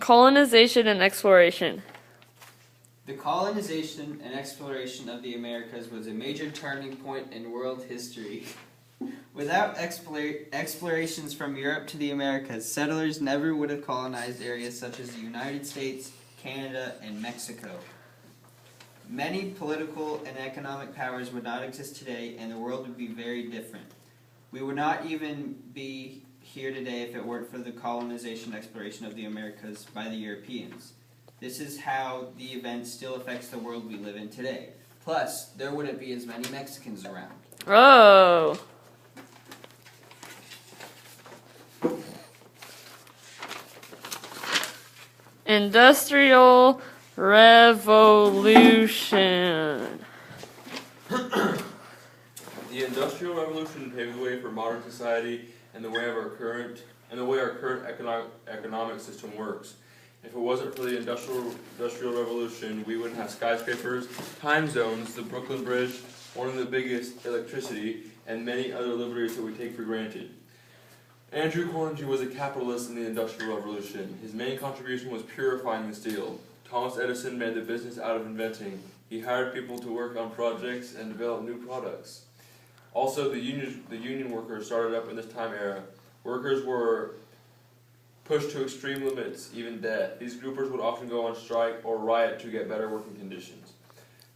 Colonization and exploration. The colonization and exploration of the Americas was a major turning point in world history. Without explorations from Europe to the Americas, settlers never would have colonized areas such as the United States, Canada, and Mexico. Many political and economic powers would not exist today, and the world would be very different. We would not even be here today if it weren't for the colonization and exploration of the Americas by the Europeans. This is how the event still affects the world we live in today. Plus, there wouldn't be as many Mexicans around. Oh. Industrial Revolution. The Industrial Revolution paved the way for modern society and the way our current economic system works. If it wasn't for the Industrial Revolution, we wouldn't have skyscrapers, time zones, the Brooklyn Bridge, one of the biggest, electricity, and many other liberties that we take for granted. Andrew Carnegie was a capitalist in the Industrial Revolution. His main contribution was purifying the steel. Thomas Edison made the business out of inventing. He hired people to work on projects and develop new products. Also, the union workers started up in this time era. Workers were pushed to extreme limits, even death. These groupers would often go on strike or riot to get better working conditions.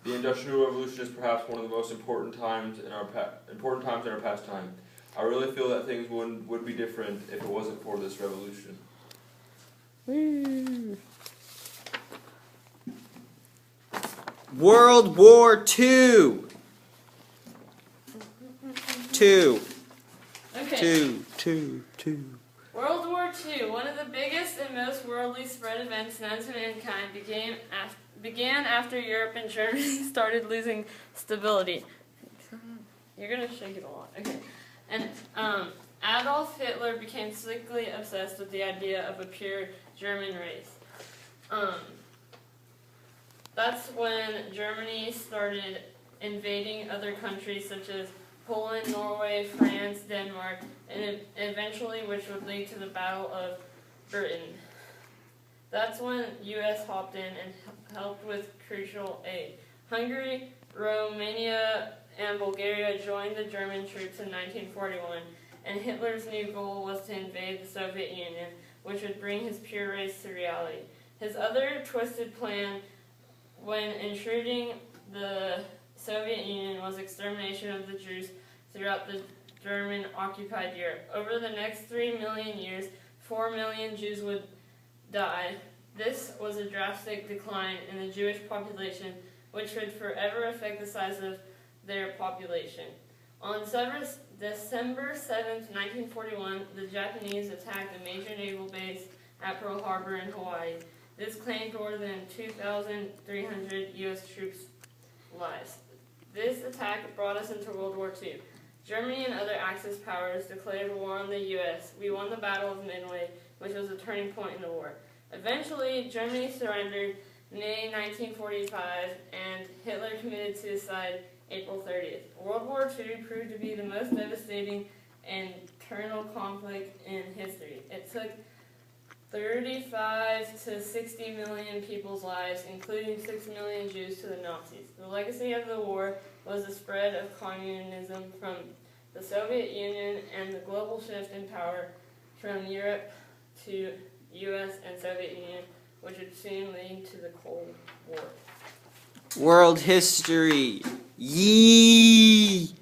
The Industrial Revolution is perhaps one of the most important times in our pastime. I really feel that things would be different if it wasn't for this revolution. World War II. Two. Okay. Two. World War II, one of the biggest and most worldly spread events known to mankind, began after Europe and Germany started losing stability. You're gonna shake it a lot. Okay. And Adolf Hitler became sickly obsessed with the idea of a pure German race. That's when Germany started invading other countries such as Poland, Norway, France, Denmark, and eventually which would lead to the Battle of Britain. That's when U.S. hopped in and helped with crucial aid. Hungary, Romania, and Bulgaria joined the German troops in 1941, and Hitler's new goal was to invade the Soviet Union, which would bring his pure race to reality. His other twisted plan when intruding the Soviet Union was extermination of the Jews throughout the German-occupied Europe. Over the next 3 million years, 4 million Jews would die. This was a drastic decline in the Jewish population, which would forever affect the size of their population. On December 7th, 1941, the Japanese attacked a major naval base at Pearl Harbor in Hawaii. This claimed more than 2,300 U.S. troops' lives. This attack brought us into World War II. Germany and other Axis powers declared war on the U.S. We won the Battle of Midway, which was a turning point in the war. Eventually, Germany surrendered May 1945, and Hitler committed suicide April 30th. World War II proved to be the most devastating internal conflict in history. It took 35 to 60 million people's lives, including 6 million Jews, to the Nazis. The legacy of the war was the spread of communism from the Soviet Union and the global shift in power from Europe to U.S. and Soviet Union, which would soon lead to the Cold War. World history. Yee!